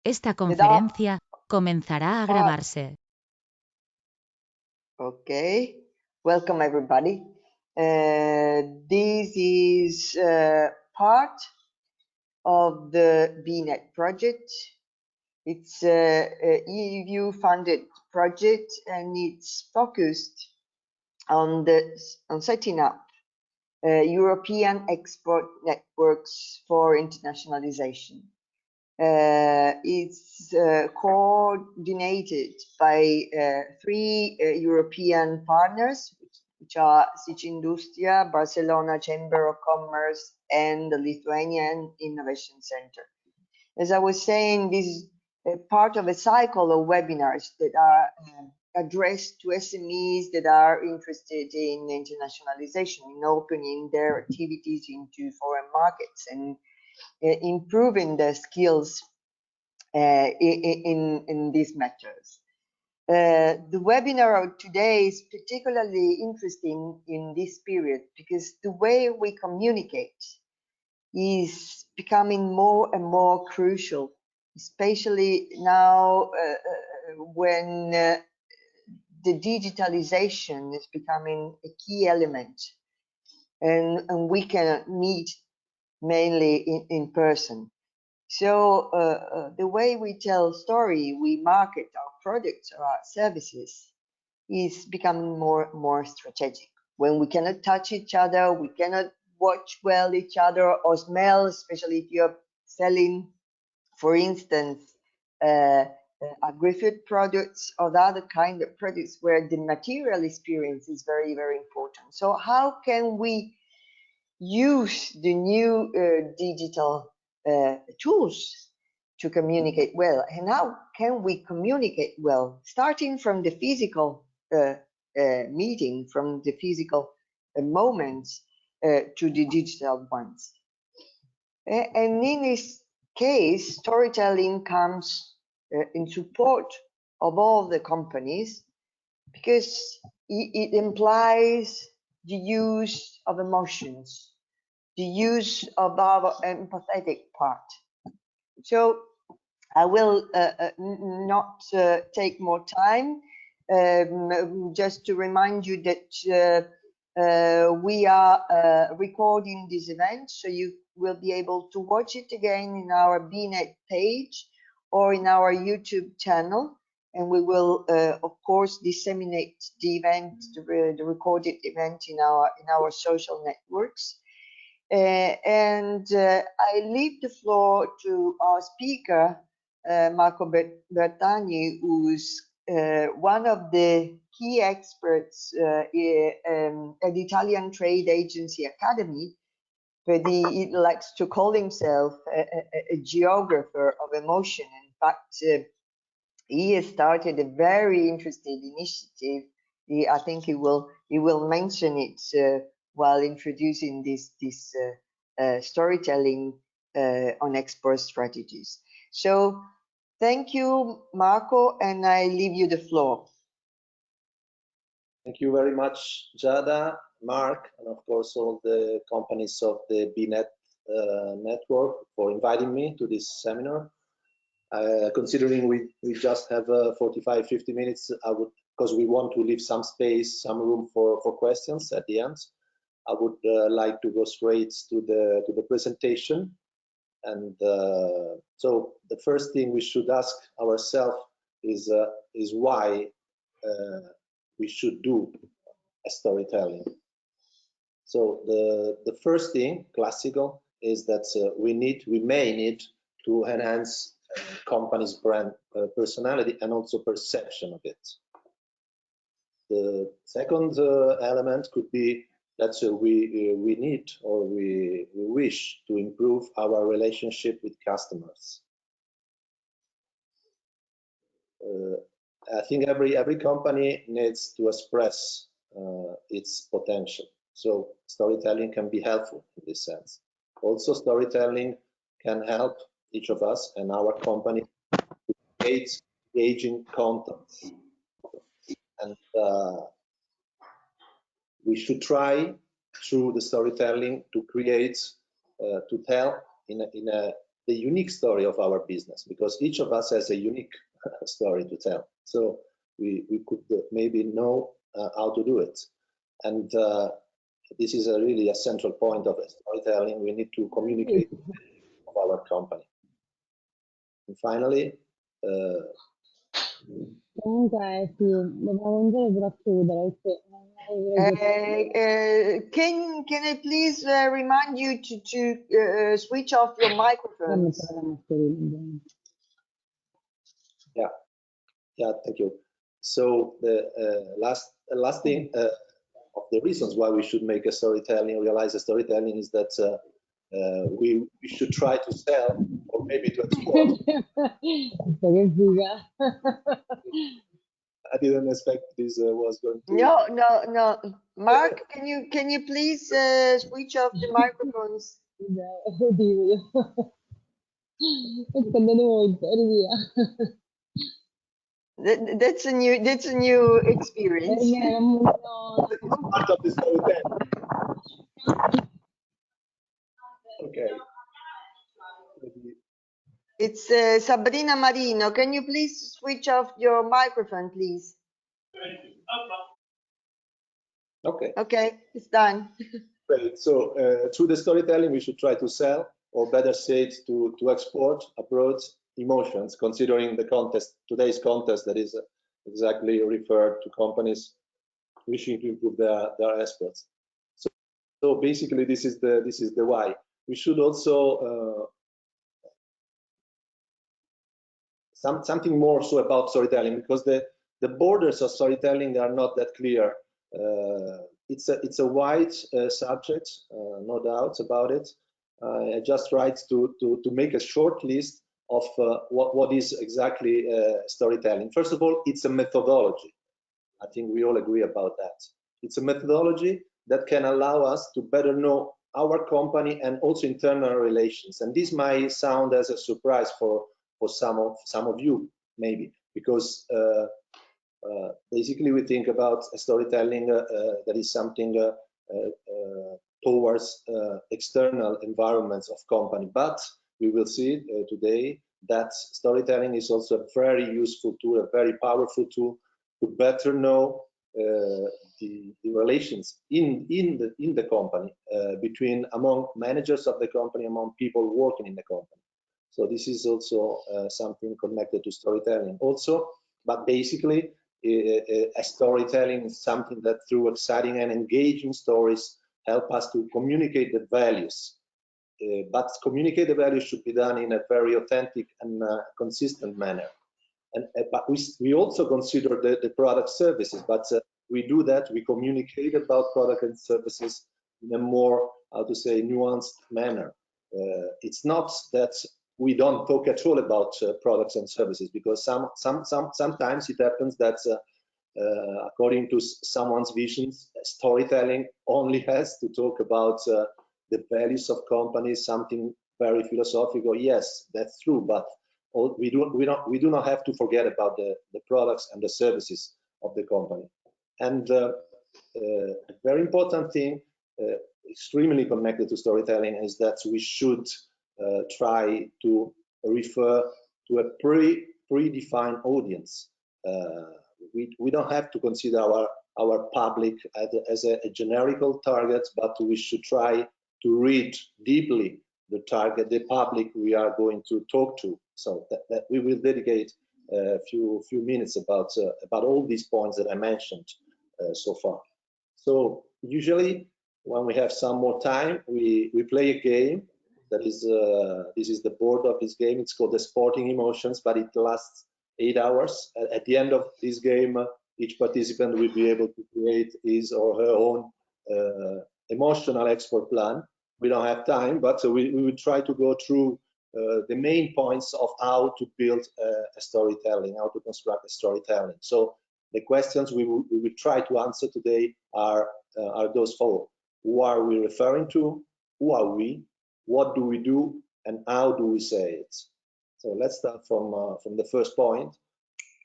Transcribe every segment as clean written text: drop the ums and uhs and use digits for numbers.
Esta conferencia comenzará a grabarse. Okay, welcome everybody. This is part of the BNet project. It's a EU funded project and it's focused on setting up European export networks for internationalization. It's coordinated by three European partners, which are Industria, Barcelona Chamber of Commerce, and the Lithuanian Innovation Center. As I was saying, this is part of a cycle of webinars that are addressed to SMEs that are interested in internationalization, in opening their activities into foreign markets and improving their skills in these matters. The webinar of today is particularly interesting in this period because the way we communicate is becoming more and more crucial, especially now when the digitalization is becoming a key element and we can meet mainly in person. So the way we tell story, we market our products or our services is becoming more strategic. When we cannot touch each other, we cannot watch well each other or smell, especially if you're selling, for instance, agri-food products or the other kind of products where the material experience is very, very important. So how can we use the new digital tools to communicate well? And how can we communicate well, starting from the physical meeting, from the physical moments to the digital ones? And in this case, storytelling comes in support of all the companies because it implies the use of emotions, the use of our empathetic part. So I will not take more time, just to remind you that we are recording this event, so you will be able to watch it again in our BNet page or in our YouTube channel. And we will, of course, disseminate the event, the recorded event in our social networks. And I leave the floor to our speaker, Marco Bertagni, who's one of the key experts at the Italian Trade Agency Academy, but he likes to call himself a geographer of emotion. In fact, he has started a very interesting initiative. I think he will mention it while introducing this storytelling on export strategies. So thank you, Marco, and I leave you the floor. Thank you very much, Giada, Mark, and of course all the companies of the BNet network for inviting me to this seminar. Considering we just have 45-50 minutes, I would, because we want to leave some space, some room for questions at the end, I would like to go straight to the presentation. And so the first thing we should ask ourselves is why we should do a storytelling. So the first thing, classical, is that we may need to enhance company's brand personality and also perception of it. The second element could be that we need or we wish to improve our relationship with customers. I think every company needs to express its potential. So storytelling can be helpful in this sense. Also, storytelling can help each of us and our company to create engaging content. And we should try through the storytelling to create, to tell in a the unique story of our business, because each of us has a unique story to tell. So we could maybe know how to do it. And this is really a central point of storytelling. We need to communicate with our company. And finally, Comunque sì, dobbiamo cominciare per chiudere perché can I please remind you to switch off your microphones? Yeah, thank you. So the last thing of the reasons why we should make a storytelling, realize a storytelling, is that we should try to sell or maybe to export. I didn't expect this was going to. No. Mark, can you please switch off the microphones? That's a new experience. Part of the storytelling. Okay. It's Sabrina Marino. Can you please switch off your microphone, please? Okay. Okay, it's done. Great. So through the storytelling, we should try to sell, or better said, to export abroad emotions, considering the context, today's context, that is exactly referred to companies wishing to improve their exports. So basically, this is the why. We should also something more so about storytelling, because the borders of storytelling are not that clear. It's a wide subject, no doubts about it. I just tried to make a short list of what is exactly storytelling. First of all, it's a methodology. I think we all agree about that. It's a methodology that can allow us to better know our company and also internal relations. And this might sound as a surprise for some of you, maybe, because basically we think about storytelling that is something towards external environments of company, but we will see today that storytelling is also a very useful tool, a very powerful tool to better know the relations in the company between among managers of the company, among people working in the company. So this is also something connected to storytelling also, but basically a storytelling is something that through exciting and engaging stories help us to communicate the values. But communicate the values should be done in a very authentic and consistent manner. But we also consider the product services, but we do that, we communicate about product and services in a more, how to say, nuanced manner. It's not that we don't talk at all about products and services, because sometimes it happens that according to someone's visions, storytelling only has to talk about the values of companies, something very philosophical. Yes, that's true, but we do not have to forget about the products and the services of the company. And a very important thing, extremely connected to storytelling, is that we should try to refer to a predefined audience. We don't have to consider our public as a generical target, but we should try to read deeply the target, the public we are going to talk to. So that we will dedicate a few minutes about all these points that I mentioned so far. So usually when we have some more time, we play a game. That is this is the board of this game. It's called the Sporting Emotions, but it lasts 8 hours. At the end of this game, each participant will be able to create his or her own emotional export plan. We don't have time, but we will try to go through the main points of how to build a storytelling, how to construct a storytelling. So the questions we will try to answer today are those four. Who are we referring to? Who are we? What do we do? And how do we say it? So let's start from the first point.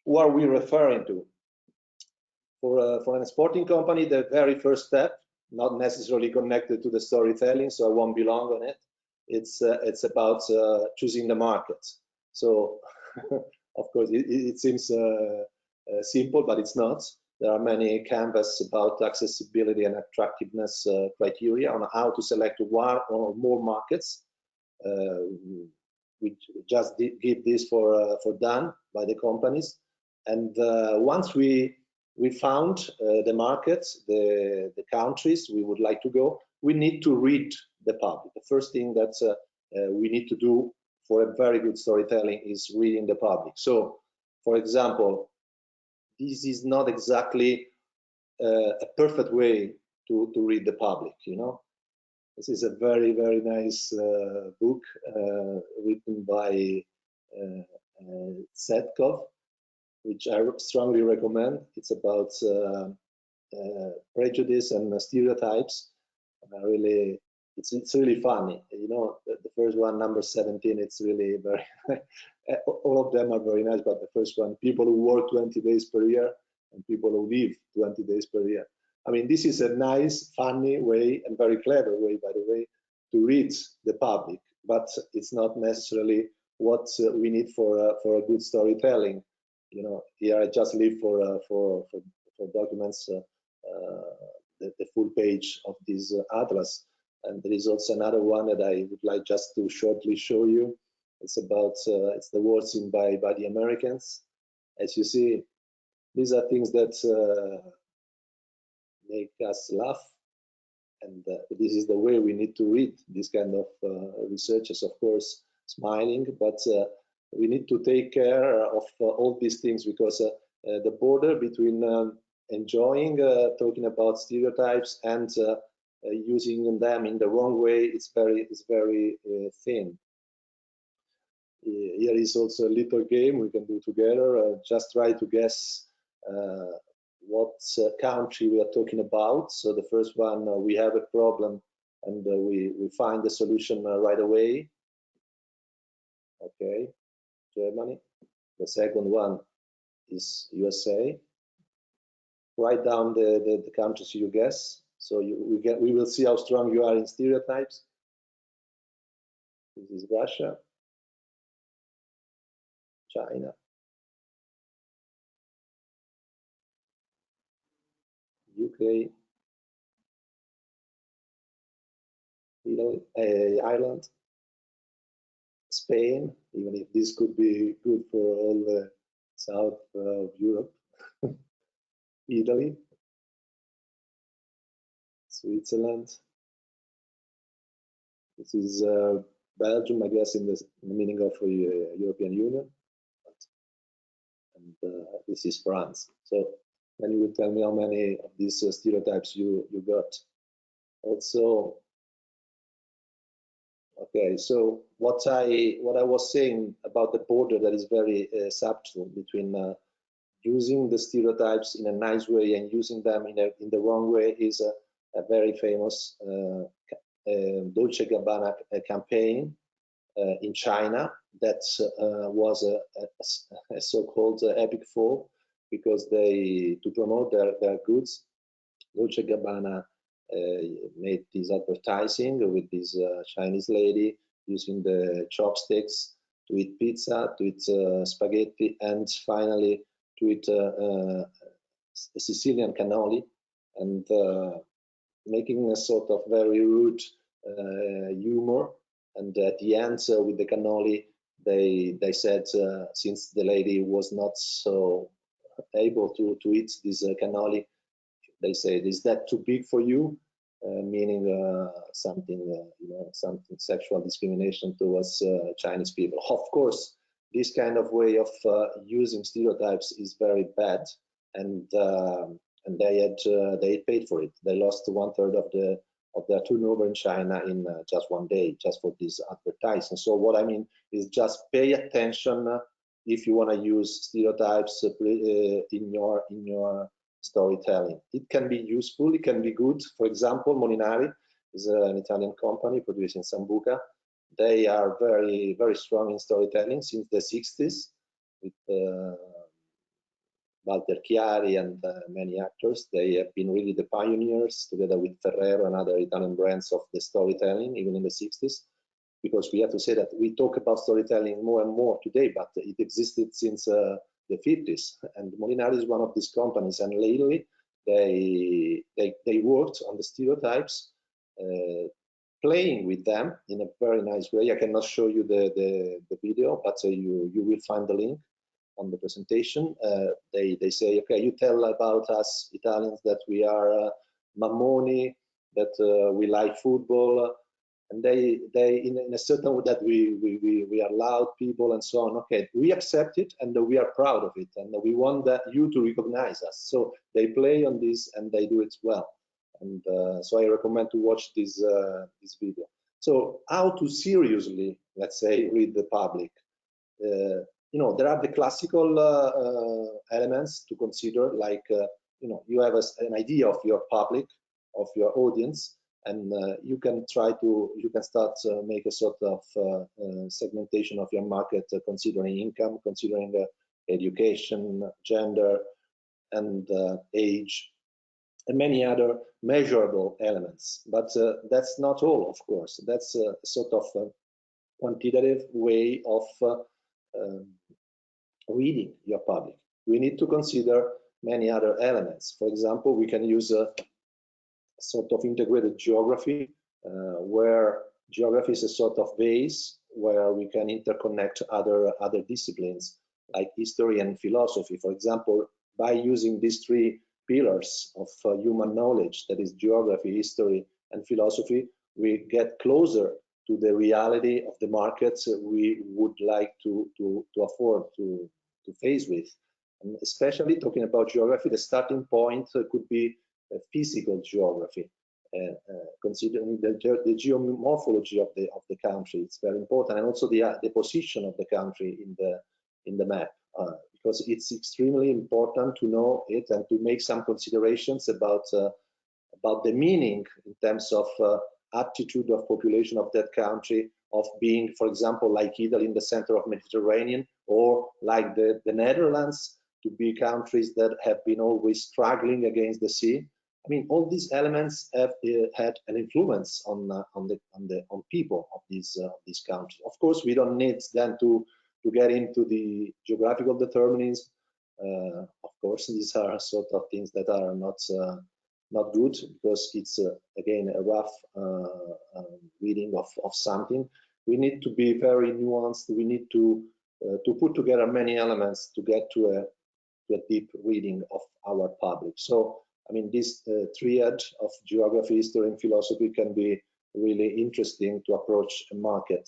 Who are we referring to? For an sporting company, the very first step, not necessarily connected to the storytelling, so I won't be long on it, it's about choosing the market. So of course it seems simple, but it's not. There are many canvas about accessibility and attractiveness criteria on how to select one or more markets. We just give this for done by the companies, and once we found the markets, the countries we would like to go, we need to read the public. The first thing that we need to do for a very good storytelling is reading the public. So, for example, this is not exactly a perfect way to read the public, you know. This is a very, very nice book written by Setkov, which I strongly recommend. It's about prejudice and stereotypes. Really, it's really funny. You know, the first one, number 17, it's really very. All of them are very nice, but the first one, people who work 20 days per year and people who live 20 days per year. I mean, this is a nice, funny way and very clever way, by the way, to read the public, but it's not necessarily what we need for a good storytelling. You know, here I just leave for documents the full page of this atlas, and there is also another one that I would like just to shortly show you. It's about it's the words seen by the Americans. As you see, these are things that make us laugh, and this is the way we need to read this kind of researchers, of course, smiling, but we need to take care of all these things, because the border between enjoying talking about stereotypes and using them in the wrong way is very thin. Here is also a little game we can do together. Just try to guess what country we are talking about. So the first one, we have a problem, and we find the solution right away. Okay, Germany. The second one is USA. Write down the countries you guess. So we will see how strong you are in stereotypes. This is Russia, China, UK, Italy, Ireland, Spain, even if this could be good for all the south of Europe, Italy, Switzerland. This is Belgium, I guess, in the meaning of the European Union. And this is France. So then you will tell me how many of these stereotypes you got. Also, okay, so what I was saying about the border that is very subtle between using the stereotypes in a nice way and using them in the wrong way is a very famous Dolce Gabbana campaign in China that was a so-called epic fall, because they, to promote their goods, Dolce Gabbana made this advertising with this Chinese lady using the chopsticks to eat pizza, to eat spaghetti, and finally to eat a Sicilian cannoli, and making a sort of very rude humor. And at the end, with the cannoli, they said, since the lady was not so able to eat this cannoli, they said, "Is that too big for you?" Meaning something, you know, something sexual discrimination towards Chinese people. Of course, this kind of way of using stereotypes is very bad, and they paid for it. They lost 1/3 of their turnover in China in just one day, just for this advertising. So what I mean is, just pay attention if you want to use stereotypes in your storytelling. It can be useful, it can be good. For example, Molinari is an Italian company producing Sambuca. They are very, very strong in storytelling since the 60s, with Walter Chiari and many actors. They have been really the pioneers, together with Ferrero and other Italian brands, of the storytelling, even in the 60s, because we have to say that we talk about storytelling more and more today, but it existed since the 50s. And Molinari is one of these companies, and lately they worked on the stereotypes, playing with them in a very nice way. I cannot show you the video, but you will find the link on the presentation. They say, okay, you tell about us Italians that we are mammoni, that we like football, and they in a certain way that we are loud people and so on. Okay, we accept it and we are proud of it, and we want that you to recognize us. So they play on this and they do it well. And so I recommend to watch this video. So how to seriously, let's say, read the public? You know, there are the classical elements to consider, like you know, you have an idea of your public, of your audience, and you can start make a sort of segmentation of your market, considering income, considering education, gender, and age, and many other measurable elements. But that's not all, of course. That's a sort of quantitative way of reading your public. We need to consider many other elements. For example, we can use a sort of integrated geography, where geography is a sort of base where we can interconnect other disciplines like history and philosophy. For example, by using these three pillars of human knowledge, that is geography, history, and philosophy, we get closer to the reality of the markets we would like to afford to face with. And especially talking about geography, the starting point could be physical geography, considering the geomorphology of the country. It's very important, and also the position of the country in the map, because it's extremely important to know it and to make some considerations about the meaning in terms of attitude of population of that country, of being, for example, like Italy in the center of Mediterranean, or like the Netherlands, to be countries that have been always struggling against the sea. I mean, all these elements have had an influence on people of these countries. Of course, we don't need then to get into the geographical determinism. Of course, these are sort of things that are not good, because it's again a rough reading of something. We need to be very nuanced. We need to put together many elements to get to a deep reading of our public. So, I mean, this triad of geography, history, and philosophy can be really interesting to approach a market.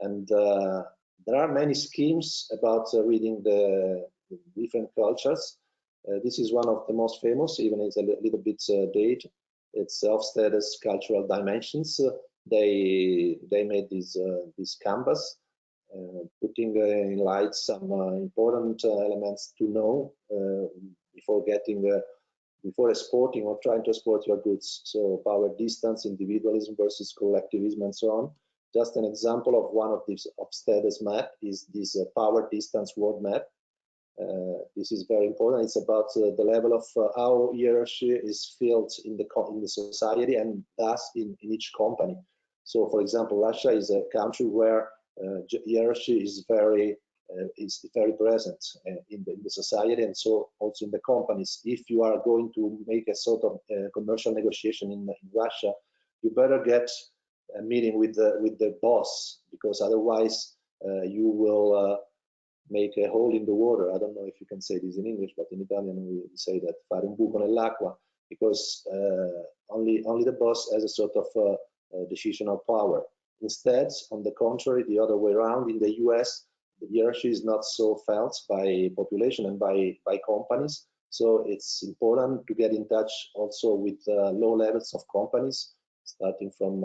And there are many schemes about reading the different cultures. This is one of the most famous, even it's a little bit dated. It's Hofstede's Cultural Dimensions. They made this canvas, putting in light some important elements to know before exporting or trying to export your goods. So power distance, individualism versus collectivism, and so on. Just an example of one of these Hofstede's map is this power distance world map. This is very important. It's about the level of how hierarchy is felt in the society, and thus in each company. So, for example, Russia is a country where hierarchy is very present in the society, and so also in the companies. If you are going to make a sort of commercial negotiation in Russia, you better get a meeting with the boss, because otherwise you will make a hole in the water. I don't know if you can say this in English, but in Italian we say that fare un buco nell'acqua, because only the boss has a sort of decisional power. Instead, on the contrary, the other way around, in the US, the hierarchy is not so felt by population and by companies. So it's important to get in touch also with low levels of companies, starting from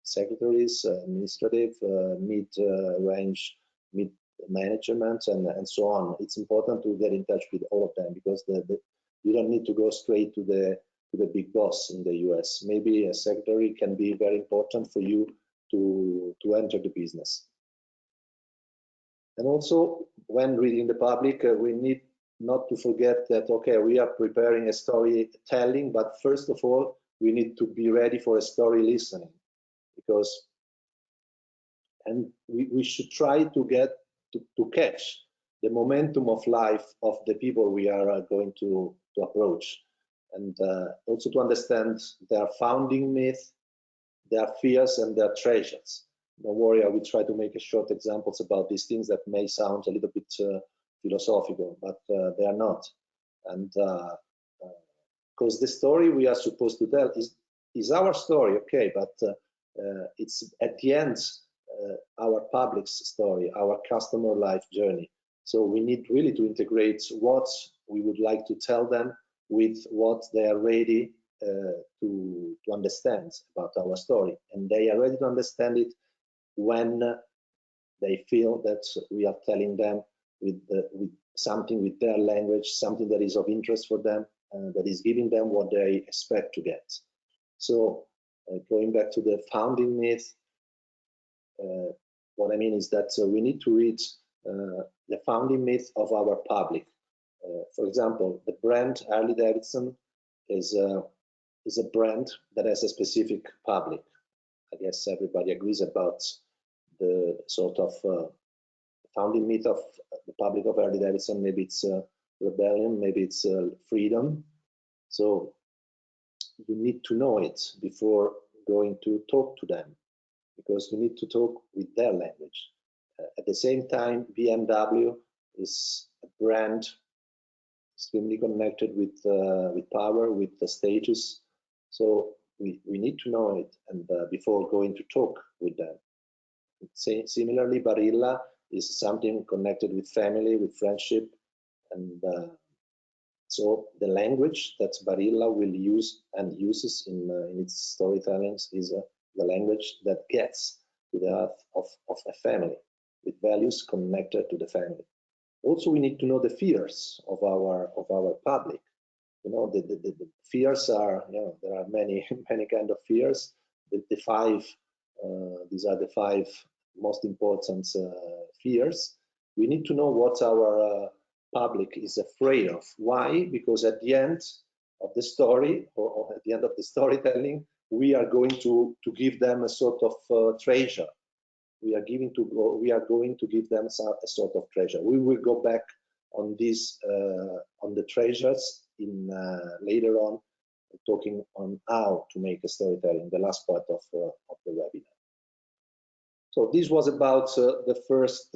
secretaries, administrative, mid-range, mid-management, and so on. It's important to get in touch with all of them, because you don't need to go straight to the big boss in the US. Maybe a secretary can be very important for you to enter the business. And also, when reading the public, we need not to forget that, okay, we are preparing a storytelling, but first of all, we need to be ready for a story listening, because and we should try to get to catch the momentum of life of the people we are going to approach, and also to understand their founding myth, their fears, and their treasures. Don't worry, I will try to make a short examples about these things that may sound a little bit philosophical, but they are not. And because the story we are supposed to tell is our story, okay, but it's at the end our public's story, our customer life journey. So we need really to integrate what we would like to tell them with what they are ready to understand about our story, and they are ready to understand it when they feel that we are telling them with something with their language, something that is of interest for them, that is giving them what they expect to get. So going back to the founding myth, what I mean is that we need to read the founding myth of our public. For example, the brand Harley-Davidson is a brand that has a specific public. I guess everybody agrees about the sort of founding myth of the public of Harley-Davidson. Maybe it's rebellion, maybe it's freedom. So you need to know it before going to talk to them, because you need to talk with their language. At the same time, BMW is a brand extremely connected with power, with the status. So we need to know it, and before going to talk with them. Similarly, Barilla is something connected with family, with friendship, and so the language that Barilla will use and uses in its storytellings is the language that gets to the heart of a family, with values connected to the family. Also, we need to know the fears of our public. You know, the fears are, you know, there are many kind of fears. The five, these are the five most important fears. We need to know what our public is afraid of. Why? Because at the end of the story, or at the end of the storytelling, we are going to give them a sort of treasure. We are going to give them a sort of treasure. We will go back on this, on the treasures in later on, talking on how to make a storytelling, the last part of the webinar. So this was about the first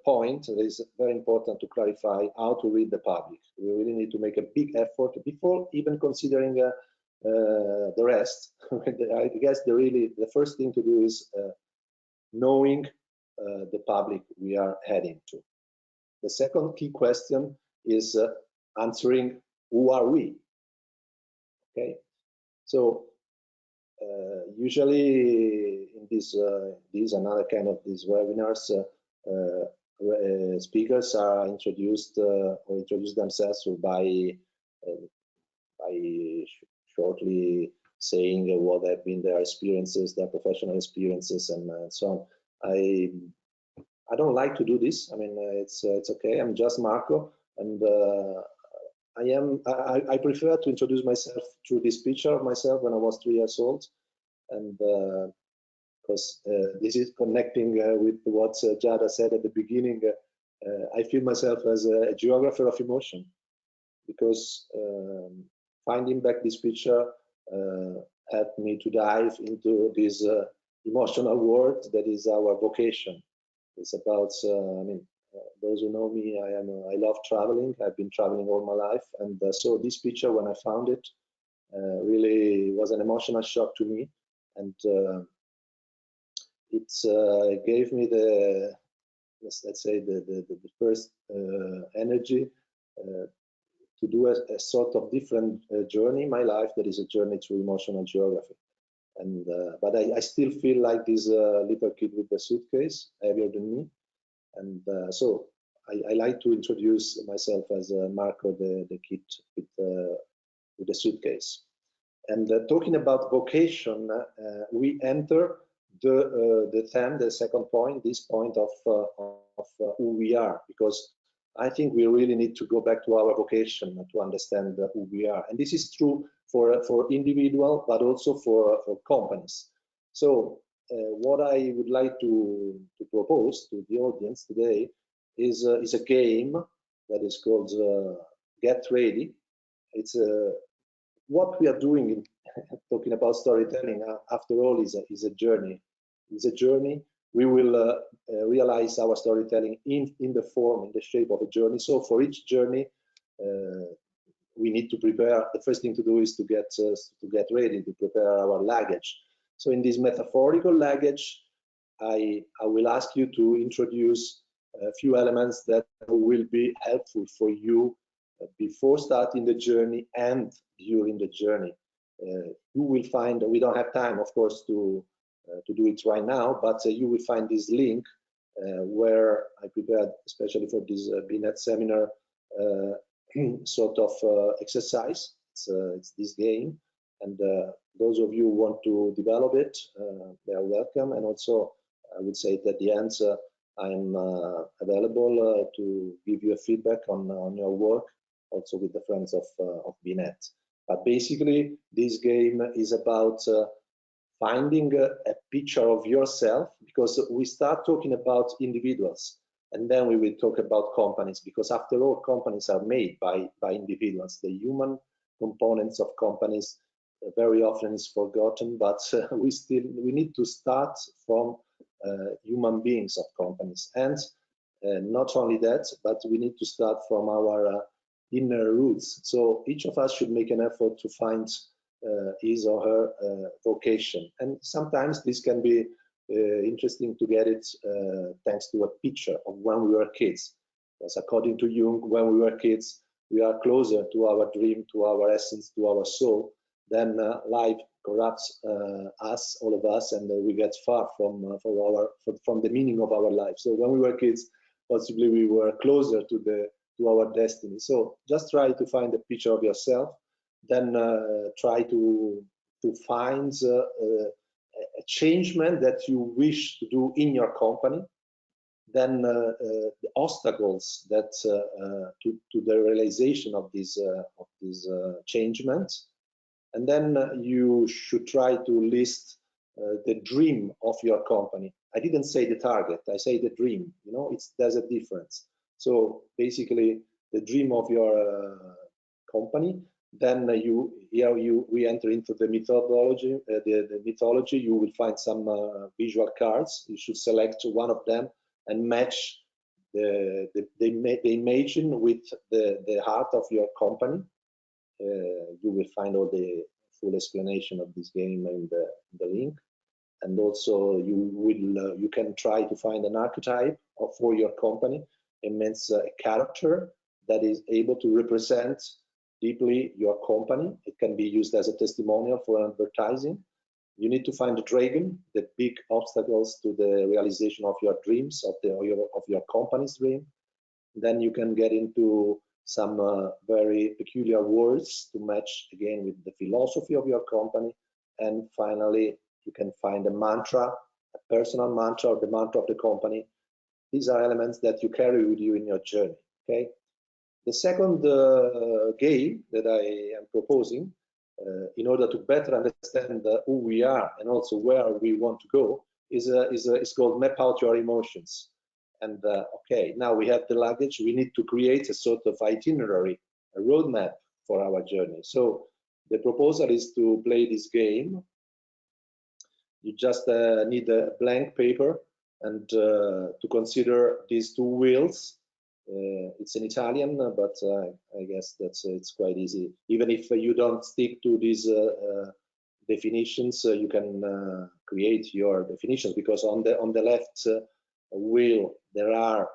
point. It is very important to clarify how to read the public. We really need to make a big effort before even considering the rest. I guess the first thing to do is knowing the public we are heading to. The second key question is answering who are we? Okay, so usually in these and other kind of these webinars, speakers are introduced or introduce themselves by shortly saying what have been their experiences, their professional experiences, and so on. I don't like to do this. I mean, it's okay. I'm just Marco, and I prefer to introduce myself through this picture of myself when I was 3 years old, and because this is connecting with what Giada said at the beginning. I feel myself as a geographer of emotion, because finding back this picture helped me to dive into this emotional world that is our vocation. It's about, I mean, those who know me, I love traveling. I've been traveling all my life, and so this picture, when I found it, really was an emotional shock to me, and it gave me the, let's say, the first energy to do a sort of different journey in my life, that is a journey through emotional geography. And but I still feel like this little kid with the suitcase, heavier than me. And so I like to introduce myself as Marco, the kid with the suitcase. And talking about vocation, we enter the theme, the second point, this point of who we are, because I think we really need to go back to our vocation to understand who we are. And this is true for individual, but also for companies. So what I would like to propose to the audience today is a game that is called Get Ready. It's what we are doing in talking about storytelling. After all, is a journey. It's a journey. We will realize our storytelling in the form, in the shape of a journey. So for each journey, we need to prepare. The first thing to do is to get ready, to prepare our luggage. So in this metaphorical luggage, I will ask you to introduce a few elements that will be helpful for you before starting the journey and during the journey. You will find, we don't have time, of course, to do it right now, but you will find this link where I prepared, especially for this BNet seminar, sort of exercise. It's this game, and those of you who want to develop it, they are welcome. And also, I would say that at the end, I'm available to give you a feedback on your work, also with the friends of BNet. But basically, this game is about finding a picture of yourself, because we start talking about individuals, and then we will talk about companies, because after all, companies are made by individuals. The human components of companies very often is forgotten, but we need to start from human beings of companies. And not only that, but we need to start from our inner roots. So each of us should make an effort to find his or her vocation. And sometimes this can be interesting to get it thanks to a picture of when we were kids. Because according to Jung, when we were kids, we are closer to our dream, to our essence, to our soul. Then life corrupts us, all of us, and we get far from the meaning of our life. So when we were kids, possibly we were closer to our destiny. So just try to find a picture of yourself, then try to find a changement that you wish to do in your company, then the obstacles that to the realization of this changement, and then you should try to list the dream of your company. I didn't say the target, I say the dream. You know, there's a difference. So basically, the dream of your company. Then we enter into the methodology. The mythology. You will find some visual cards. You should select one of them and match the imagine with the heart of your company. You will find all the full explanation of this game in the link. And also you can try to find an archetype for your company. It means a character that is able to represent deeply your company. It can be used as a testimonial for advertising. You need to find the dragon, the big obstacles to the realization of your dreams, of your company's dream. Then you can get into some very peculiar words to match again with the philosophy of your company. And finally, you can find a mantra, a personal mantra, or the mantra of the company. These are elements that you carry with you in your journey. Okay. The second game that I am proposing, in order to better understand who we are and also where we want to go, is called Map Out Your Emotions. And okay, now we have the luggage. We need to create a sort of itinerary, a roadmap for our journey. So the proposal is to play this game. You just need a blank paper and to consider these two wheels. It's in Italian, but I guess it's quite easy. Even if you don't stick to these definitions, you can create your definitions, because on the left wheel there are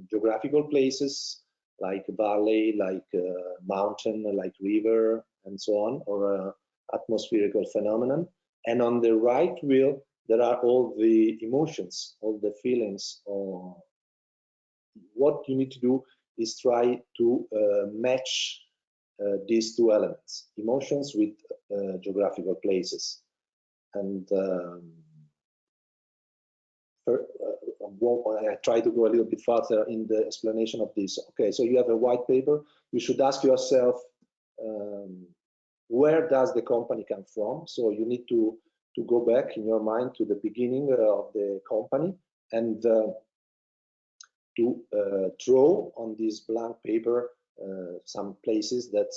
geographical places like valley, like mountain, like river, and so on, or atmospherical phenomenon. And on the right wheel there are all the emotions, all the feelings. Or what you need to do is try to match these two elements, emotions with geographical places. And I try to go a little bit further in the explanation of this. Okay, so you have a white paper. You should ask yourself, where does the company come from? So you need to to go back in your mind to the beginning of the company and to draw on this blank paper some places that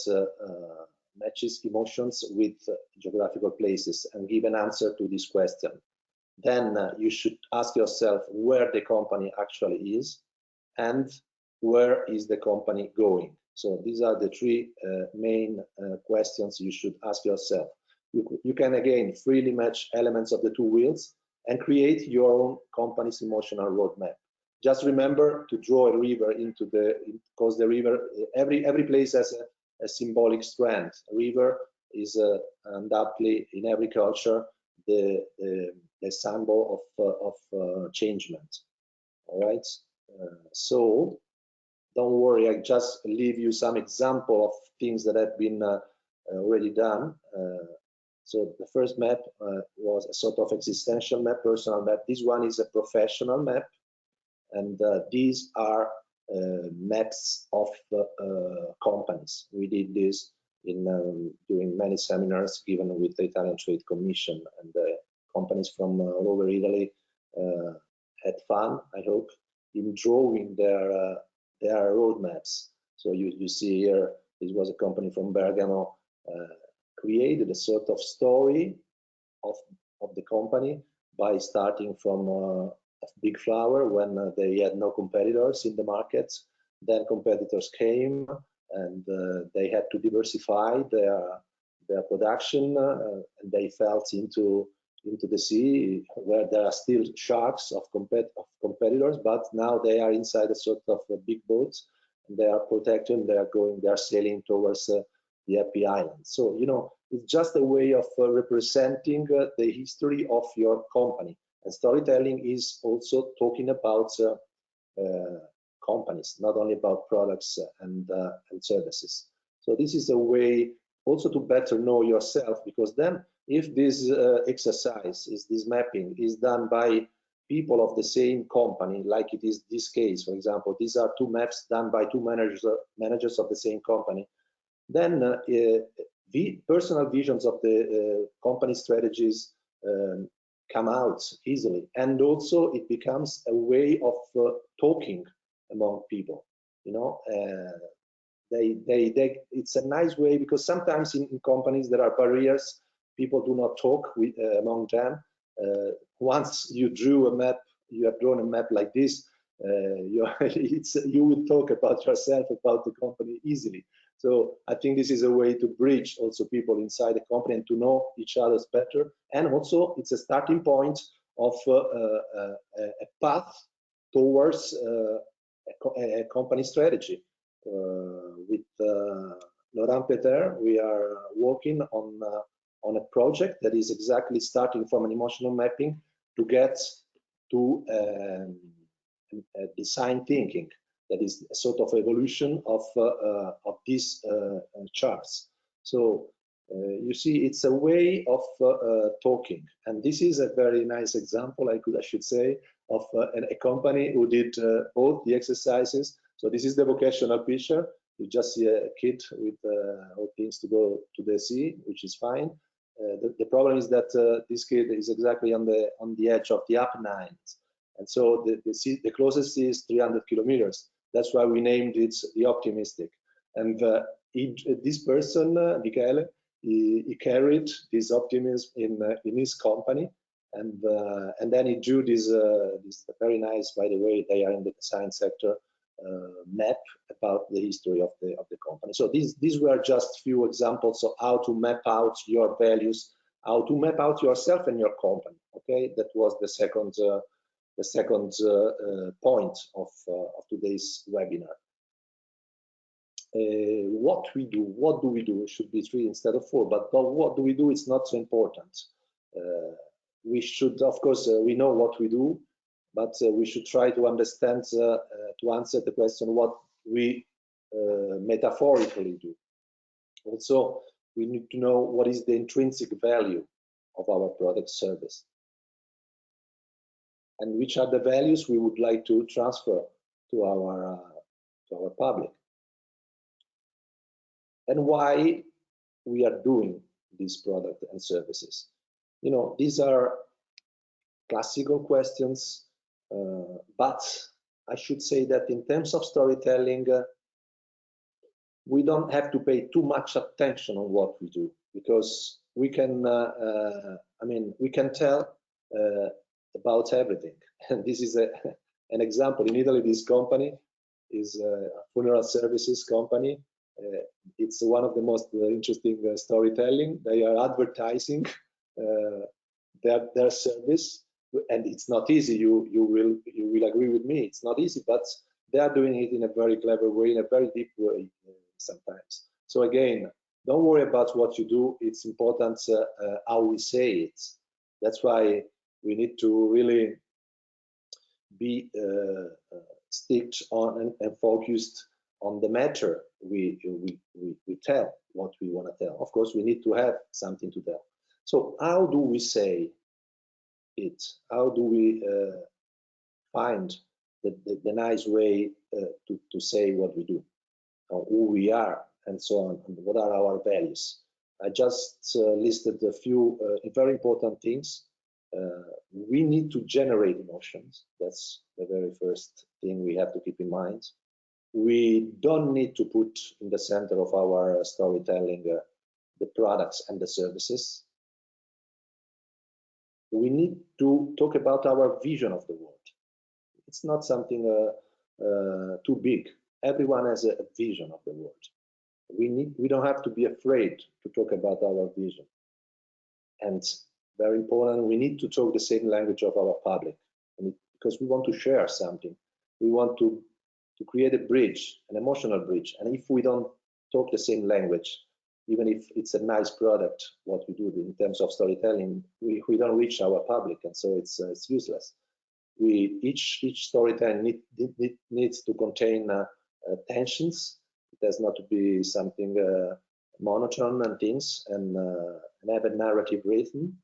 matches emotions with geographical places and give an answer to this question. Then you should ask yourself where the company actually is and where is the company going. So these are the three main questions you should ask yourself. You can again freely match elements of the two wheels and create your own company's emotional roadmap. Just remember to draw a river into because the river, every place has a symbolic strand. A river is undoubtedly in every culture the symbol of changement. All right. So don't worry, I just leave you some example of things that have been already done. So the first map was a sort of existential map, personal map. This one is a professional map, and these are maps of companies. We did this during many seminars given with the Italian Trade Commission, and companies from all over Italy had fun, I hope, in drawing their roadmaps. So you see here, this was a company from Bergamo, created a sort of story of the company by starting from a big flower when they had no competitors in the market. Then competitors came and they had to diversify their production, and they fell into the sea where there are still sharks of competitors, but now they are inside a sort of a big boat and they are protected. They are sailing towards the happy island. So it's just a way of representing the history of your company. And storytelling is also talking about companies, not only about products and services. So this is a way also to better know yourself, because then if this exercise, this mapping is done by people of the same company, like it is this case, for example, these are two maps done by two managers of the same company, then the personal visions of the company strategies come out easily, and also it becomes a way of talking among people. It's a nice way, because sometimes in companies there are barriers. People do not talk among them. Once you drew a map, you have drawn a map like this, you will talk about yourself, about the company easily. So I think this is a way to bridge also people inside the company and to know each other's better. And also it's a starting point of a path towards a company strategy. With Laurent Peter, we are working on a project that is exactly starting from an emotional mapping to get to design thinking. That is a sort of evolution of these charts. So you see, it's a way of talking, and this is a very nice example, I should say, of a company who did both the exercises. So this is the vocational picture. You just see a kid with all things to go to the sea, which is fine. The problem is that this kid is exactly on the edge of the Apennines, and so the closest sea is 300 kilometers. That's why we named it the Optimistic. And this person, Michele, he carried this optimism in his company, and then he drew this very nice, by the way, they are in the design sector, map about the history of the company. So these were just few examples of how to map out your values, how to map out yourself and your company. Okay, that was the second point of today's webinar. What do we do? It should be 3 instead of 4, but what do we do? It's not so important. We should, of course, we know what we do, but we should try to understand, to answer the question, what we metaphorically do. Also, we need to know what is the intrinsic value of our product service, and which are the values we would like to transfer to our public, and why we are doing these products and services. You know, these are classical questions, but I should say that in terms of storytelling, we don't have to pay too much attention on what we do, because we can, I mean, we can tell about everything. And this is an example. In Italy, this company is a funeral services company. It's one of the most interesting storytelling. They are advertising their service, and it's not easy. You will agree with me. It's not easy, but they are doing it in a very clever way, in a very deep way sometimes. So again, don't worry about what you do. It's important how we say it. That's why we need to really be sticked on and focused on the matter we tell, what we want to tell. Of course, we need to have something to tell. So how do we say it? How do we find the nice way to say what we do, who we are, and so on, and what are our values? I just listed a few very important things. We need to generate emotions. That's the very first thing we have to keep in mind. We don't need to put in the center of our storytelling the products and the services. We need to talk about our vision of the world. It's not something too big. Everyone has a vision of the world. We don't have to be afraid to talk about our vision. And very important, we need to talk the same language of our public, because we want to share something. We want to create a bridge, an emotional bridge. And if we don't talk the same language, even if it's a nice product, what we do in terms of storytelling, we don't reach our public, and so it's useless. Each storytelling needs to contain tensions. It has not to be something monotone and things, and have a narrative rhythm.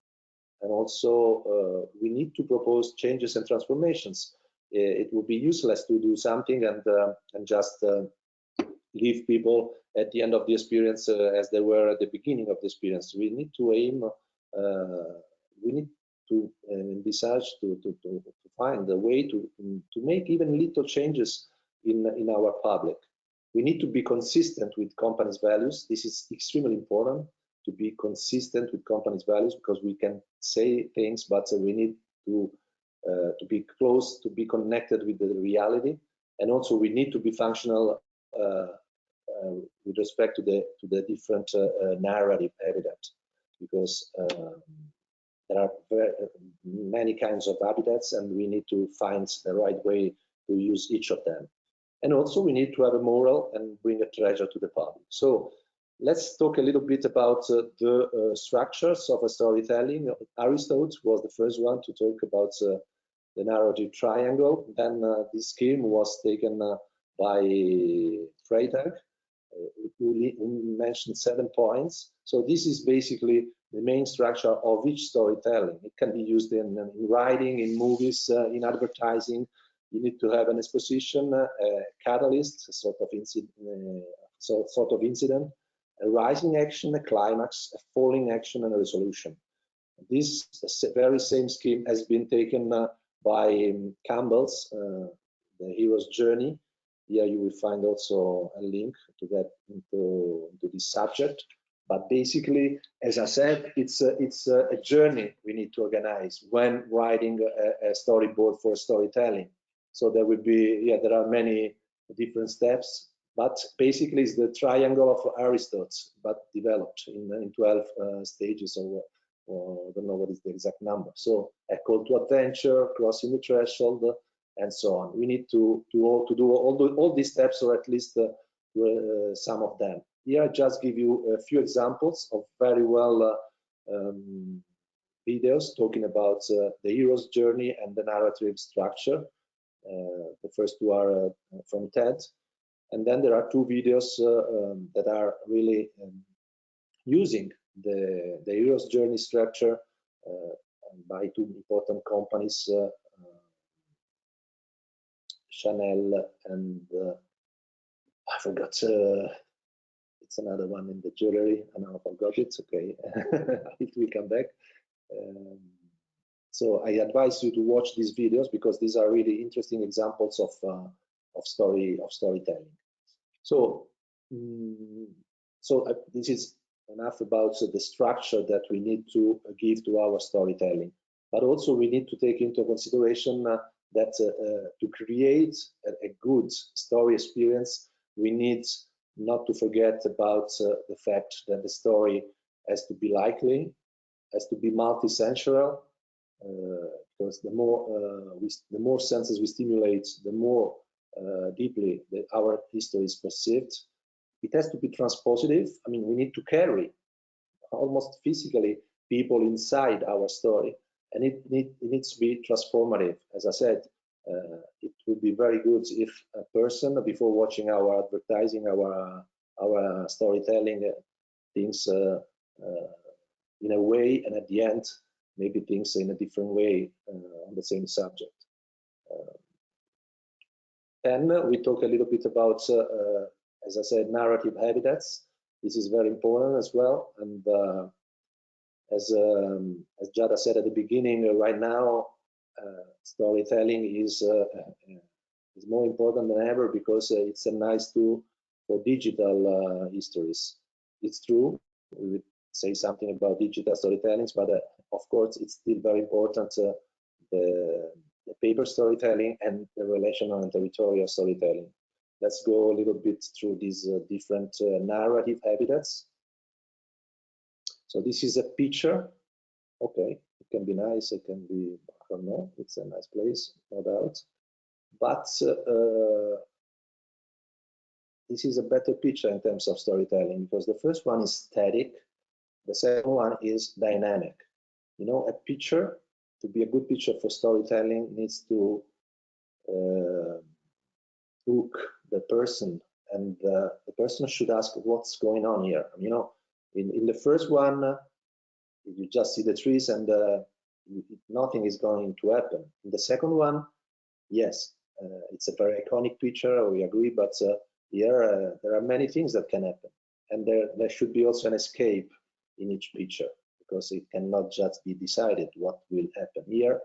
And also, we need to propose changes and transformations. It would be useless to do something and just leave people at the end of the experience as they were at the beginning of the experience. We need to aim, we need to envisage to find a way to make even little changes in our public. We need to be consistent with companies' values. This is extremely important, to be consistent with companies' values, because we can say things, but we need to be close, to be connected with the reality. And also we need to be functional with respect to the different narrative evidence, because there are many kinds of habitats, and we need to find the right way to use each of them. And also we need to have a moral and bring a treasure to the public. So let's talk a little bit about the structures of a storytelling. Aristotle was the first one to talk about the narrative triangle. Then this scheme was taken by Freytag, who mentioned 7 points. So this is basically the main structure of each storytelling. It can be used in writing, in movies, in advertising. You need to have an exposition, a catalyst, a sort of incident, a rising action, a climax, a falling action, and a resolution. This very same scheme has been taken by Campbell's The Hero's Journey. Here you will find also a link to get into this subject. But basically, as I said, it's a journey we need to organize when writing a storyboard for storytelling. So there will be, there are many different steps, but basically it's the triangle of Aristotle, but developed in 12 stages, or I don't know what is the exact number. So a call to adventure, crossing the threshold, and so on. We need to do all these steps, or at least some of them. Here I just give you a few examples of very well videos talking about the hero's journey and the narrative structure. The first two are from TED, and then there are 2 videos that are really using the hero's journey structure by 2 important companies, Chanel and I forgot. It's another one in the jewelry, and I forgot it. Okay, it will come back. So I advise you to watch these videos because these are really interesting examples of storytelling. So, this is enough about the structure that we need to give to our storytelling. But also we need to take into consideration that to create a good story experience, we need not to forget about the fact that the story has to be likely, has to be multi-sensual, because the more senses we stimulate, the more deeply our history is perceived. It has to be transpositive. I mean, we need to carry almost physically people inside our story, and it needs to be transformative. As I said, it would be very good if a person, before watching our advertising, our storytelling, thinks in a way, and at the end maybe thinks in a different way on the same subject. Then we talk a little bit about, as I said, narrative habitats. This is very important as well. And as Giada said at the beginning, right now storytelling is more important than ever because it's a nice tool for digital histories. It's true, we would say something about digital storytelling, but of course it's still very important, the paper storytelling and the relational and territorial storytelling. Let's go a little bit through these different narrative habitats. So this is a picture. Okay, it can be nice, it can be, I don't know, it's a nice place, no doubt. But this is a better picture in terms of storytelling, because the first one is static, the second one is dynamic. You know, a picture, to be a good picture for storytelling, needs to hook the person, and the person should ask what's going on here. You know, in the first one, you just see the trees and nothing is going to happen. In the second one, yes, it's a very iconic picture, we agree, but here there are many things that can happen, and there should be also an escape in each picture, because it cannot just be decided what will happen. Here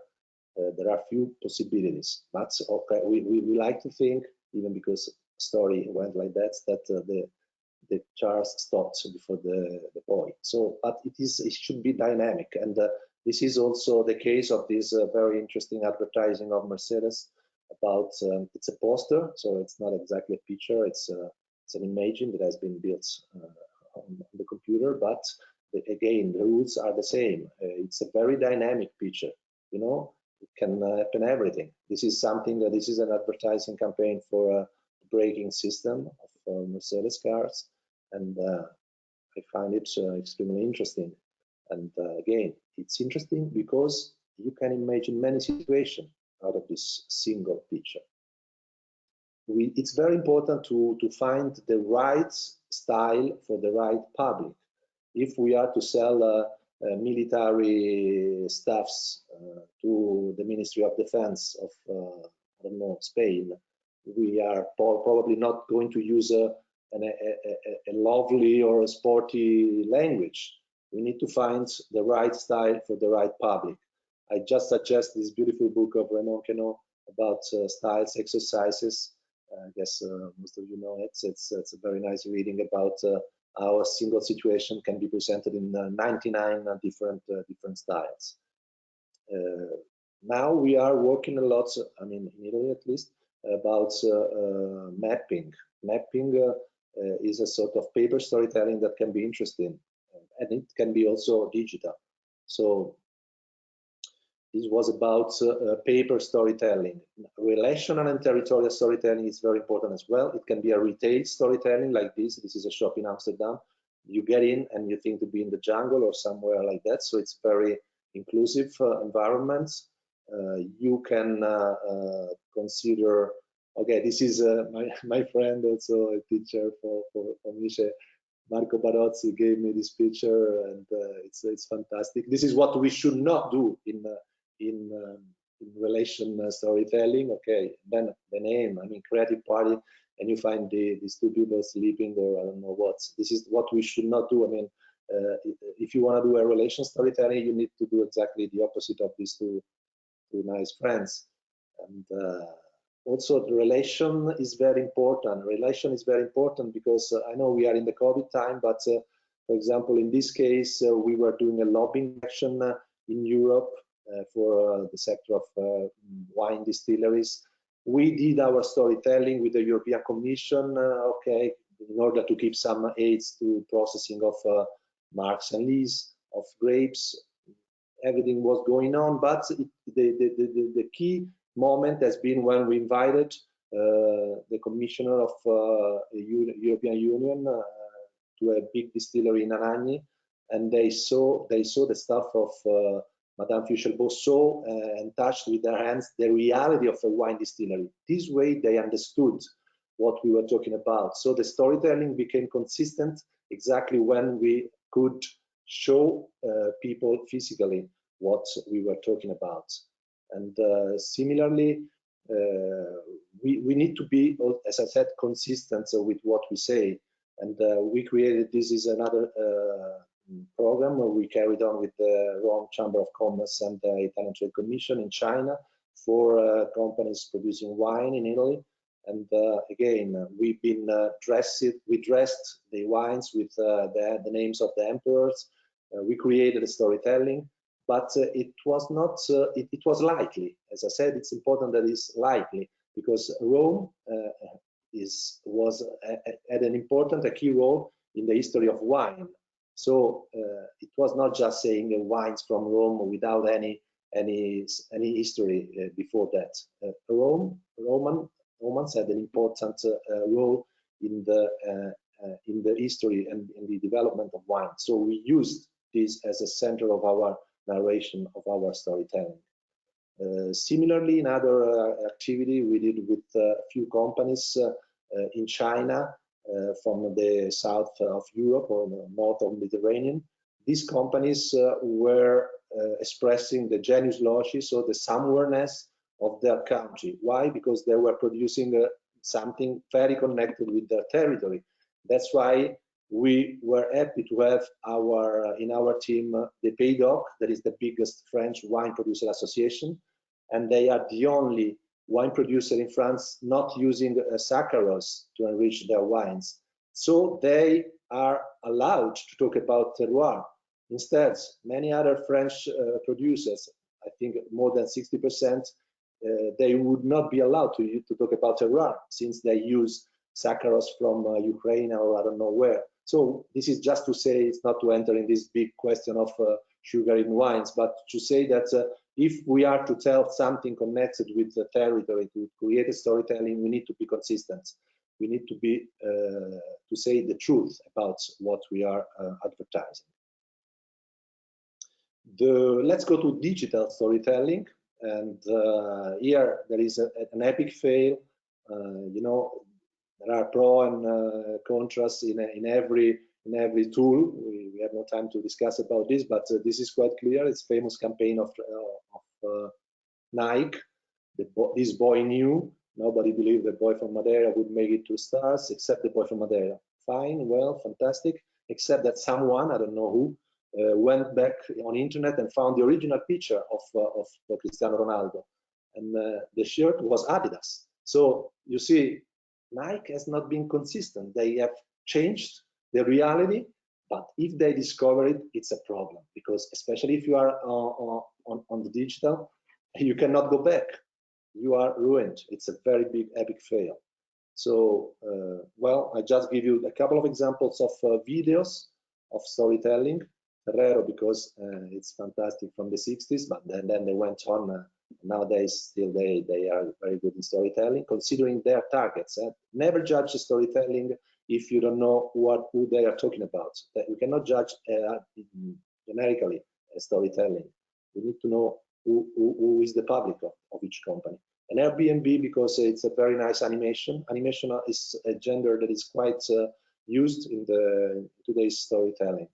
there are few possibilities, but okay, we like to think, even because story went like that, the charts stopped before the point. So, but it should be dynamic, and this is also the case of this very interesting advertising of Mercedes about, it's a poster, so it's not exactly a picture, it's an imaging that has been built on the computer, but again, the rules are the same. It's a very dynamic picture, you know, it can happen everything. This is something that this is an advertising campaign for a braking system of Mercedes cars, and I find it extremely interesting. And again, it's interesting because you can imagine many situations out of this single picture. It's very important to find the right style for the right public. If we are to sell military stuffs to the Ministry of Defense of, I don't know, Spain, we are probably not going to use a lovely or a sporty language. We need to find the right style for the right public. I just suggest this beautiful book of Raymond Queneau about styles exercises. I guess most of you know it. It's a very nice reading about how a single situation can be presented in 99 different styles. Now we are working a lot, I mean, in Italy at least, about mapping. Mapping is a sort of paper storytelling that can be interesting, and it can be also digital. So this was about paper storytelling. Relational and territorial storytelling is very important as well. It can be a retail storytelling like this. This is a shop in Amsterdam. You get in and you think to be in the jungle or somewhere like that. So it's very inclusive environments. You can consider, okay, this is my friend, also a teacher for Miche, Marco Barozzi, gave me this picture, and it's fantastic. This is what we should not do in relation storytelling. Okay, then the name, I mean, creative party, and you find these two people sleeping, or I don't know what. This is what we should not do. I mean, if you want to do a relation storytelling, you need to do exactly the opposite of these two nice friends. And also the relation is very important. Relation is very important because I know we are in the COVID time, but for example, in this case, we were doing a lobbying action in Europe for the sector of wine distilleries. We did our storytelling with the European Commission, okay, in order to keep some aids to processing of marks and lees of grapes. Everything was going on, but the key moment has been when we invited the commissioner of European Union to a big distillery in Anagni, and they saw the stuff of Madame Fuchel-Beau, saw and touched with their hands the reality of a wine distillery. This way they understood what we were talking about. So the storytelling became consistent exactly when we could show people physically what we were talking about. And similarly, we need to be, as I said, consistent with what we say. And we created, this is another program where we carried on with the Rome Chamber of Commerce and the Italian Trade Commission in China for companies producing wine in Italy. And again, we've been we dressed the wines with the names of the emperors. We created a storytelling, but it was not, it was lightly. As I said, it's important that it's lightly, because Rome had an important, a key role in the history of wine. So it was not just saying wines from Rome without any history before that. Romans had an important role in the history and in the development of wine. So we used this as a center of our narration, of our storytelling. Similarly, another activity we did with a few companies in China, from the south of Europe or the north of Mediterranean. These companies were expressing the genius loci, so the somewhereness of their country. Why? Because they were producing something very connected with their territory. That's why we were happy to have in our team the Pays d'Oc, that is the biggest French wine producer association, and they are the only wine producer in France not using saccharose to enrich their wines. So they are allowed to talk about terroir. Instead, many other French producers, I think more than 60%, they would not be allowed to talk about terroir, since they use saccharose from Ukraine or I don't know where. So this is just to say, it's not to enter in this big question of sugar in wines, but to say that if we are to tell something connected with the territory, to create a storytelling, we need to be consistent. We need to be to say the truth about what we are advertising. Let's go to digital storytelling, and here there is an epic fail. You know, there are pros and contras in every tool. We have no time to discuss about this, but this is quite clear. It's a famous campaign of Nike. This boy knew. Nobody believed the boy from Madeira would make it 2 stars, except the boy from Madeira. Fine, well, fantastic. Except that someone, I don't know who, went back on internet and found the original picture of Cristiano Ronaldo, and the shirt was Adidas. So you see, Nike has not been consistent. They have changed the reality, but if they discover it, it's a problem, because especially if you are on the digital, you cannot go back. You are ruined. It's a very big epic fail. So, well, I just give you a couple of examples of videos of storytelling. Ferrero, because it's fantastic from the 60s, but then they went on. Nowadays, still they are very good in storytelling, considering their targets. Never judge the storytelling if you don't know who they are talking about. We cannot judge generically storytelling. We need to know who is the public of each company. And Airbnb, because it's a very nice animation. Animation is a gender that is quite used in today's storytelling.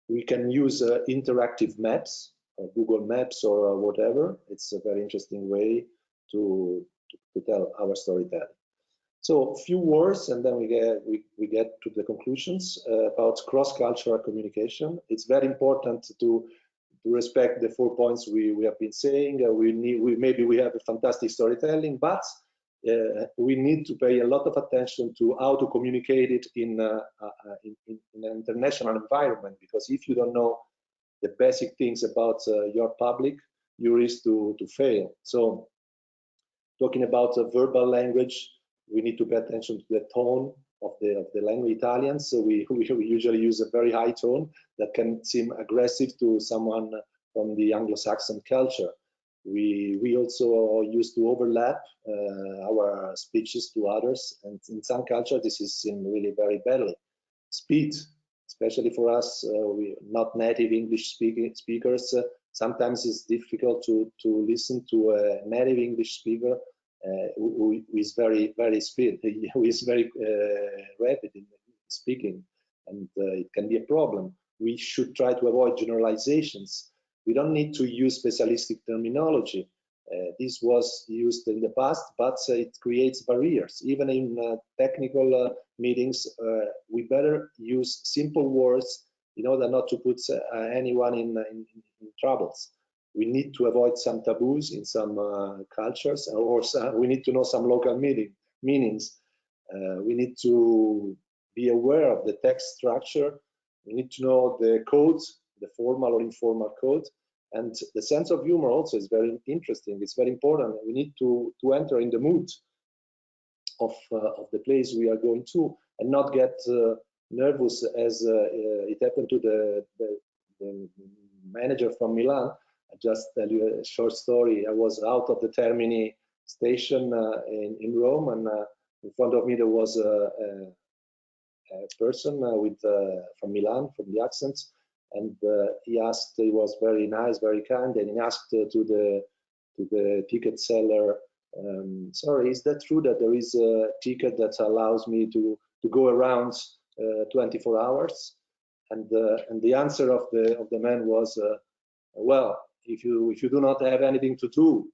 We can use interactive maps, Google Maps or whatever. It's a very interesting way to tell our storytelling. So a few words, and then we get to the conclusions about cross-cultural communication. It's very important to respect the 4 points we have been saying. Maybe we have a fantastic storytelling, but we need to pay a lot of attention to how to communicate it in an international environment, because if you don't know the basic things about your public, you risk to fail. So talking about verbal language, we need to pay attention to the tone of the language. Italian, so we usually use a very high tone that can seem aggressive to someone from the Anglo-Saxon culture. We also used to overlap our speeches to others, and in some culture this is seen really very badly. Speed, especially for us, we not native English speakers, sometimes it's difficult to listen to a native English speaker who is very speed, who is very rapid in speaking, and it can be a problem. We should try to avoid generalizations. We don't need to use specialistic terminology. This was used in the past, but it creates barriers. Even in technical meetings, we better use simple words in order not to put anyone in troubles. We need to avoid some taboos in some cultures, or we need to know some local meanings. We need to be aware of the text structure. We need to know the codes, the formal or informal code. And the sense of humor also is very interesting. It's very important. We need to enter in the mood of the place we are going to, and not get nervous as it happened to the manager from Milan. I just tell you a short story. I was out of the Termini station in Rome, and in front of me there was a person from Milan, from the accents, and he asked. He was very nice, very kind, and he asked to the ticket seller, "Sorry, is that true that there is a ticket that allows me to go around 24 hours?" And the answer of the man was, "Well, if you do not have anything to do,"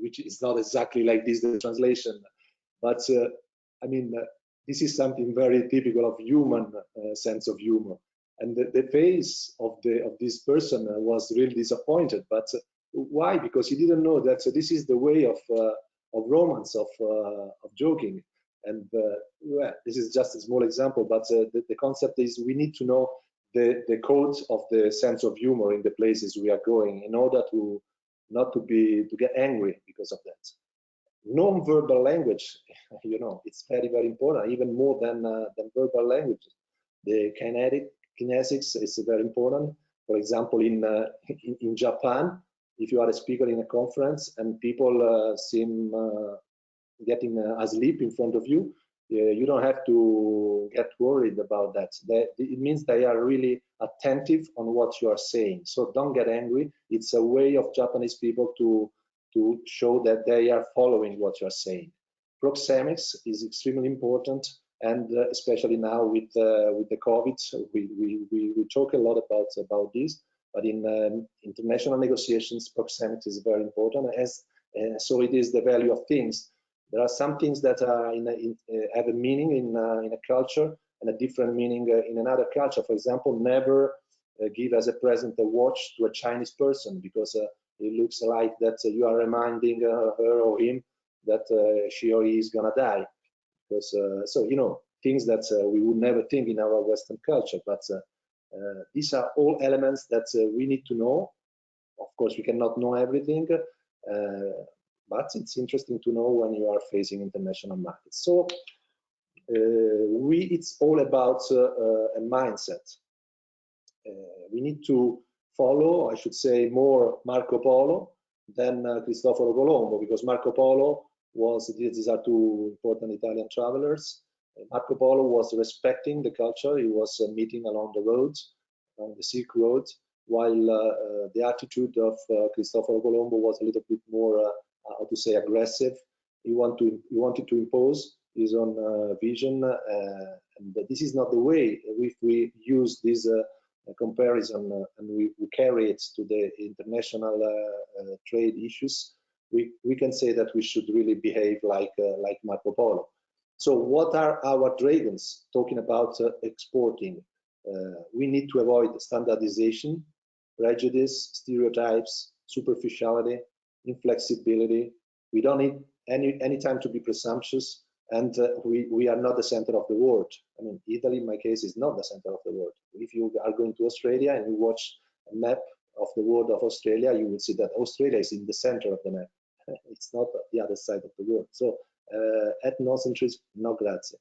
which is not exactly like this, the translation, but I mean, this is something very typical of human sense of humor. And the face of this person was really disappointed. But why? Because he didn't know that this is the way of romance, of joking. And well, this is just a small example, but the concept is we need to know the codes of the sense of humor in the places we are going, in order to not to get angry because of that. Non-verbal language, you know, it's very important, even more than verbal language. The kinesics is very important. For example, in Japan, if you are a speaker in a conference and people seem getting asleep in front of you, you don't have to get worried about that. It means they are really attentive on what you are saying. So don't get angry. It's a way of Japanese people to show that they are following what you are saying. Proxemics is extremely important, and especially now with the COVID, we talk a lot about this. But in international negotiations, proxemics is very important, as so it is the value of things. There are some things that are have a meaning in a culture and a different meaning in another culture. For example, never give as a present a watch to a Chinese person, because it looks like that you are reminding her or him that she or he is gonna die. Because so you know, things that we would never think in our Western culture. But these are all elements that we need to know. Of course, we cannot know everything. But it's interesting to know when you are facing international markets. So it's all about a mindset. We need to follow, I should say, more Marco Polo than Cristoforo Colombo, because Marco Polo these are two important Italian travelers. Marco Polo was respecting the culture. He was meeting along the roads, on the Silk Road, while the attitude of Cristoforo Colombo was a little bit more how to say, aggressive. He wanted to impose his own vision, and this is not the way. If we use this comparison and we carry it to the international trade issues, we can say that we should really behave like Marco Polo. So what are our dragons talking about exporting? We need to avoid standardization, prejudice, stereotypes, superficiality, inflexibility. We don't need any time to be presumptuous, and we are not the center of the world. I mean, Italy, in my case, is not the center of the world. If you are going to Australia and you watch a map of the world of Australia, you will see that Australia is in the center of the map. It's not the other side of the world. So ethnocentrism, no grazie.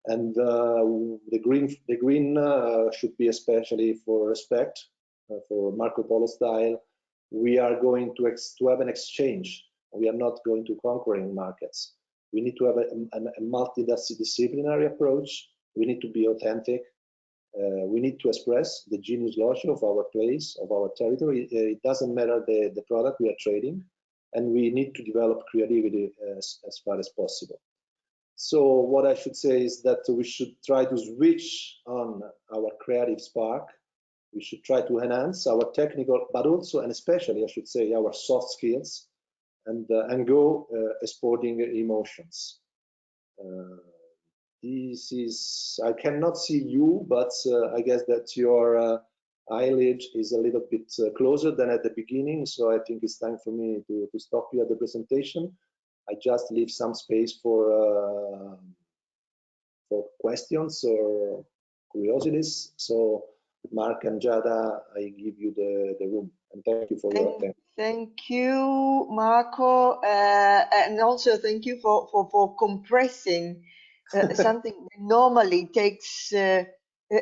And the green should be especially for respect, for Marco Polo style. We are going to have an exchange. We are not going to conquering markets. We need to have a multidisciplinary approach. We need to be authentic. We need to express the genius logic of our place, of our territory. It doesn't matter the product we are trading, and we need to develop creativity as far as possible. So what I should say is that we should try to switch on our creative spark. We should try to enhance our technical, but also and especially, I should say, our soft skills, and go exporting emotions. This is, I cannot see you, but I guess that your eyelid is a little bit closer than at the beginning, so I think it's time for me to stop you at the presentation. I just leave some space for questions or curiosities. So Mark and Giada, I give you the room, and thank you for your attention. Thank you, Marco, and also thank you for compressing something that normally takes at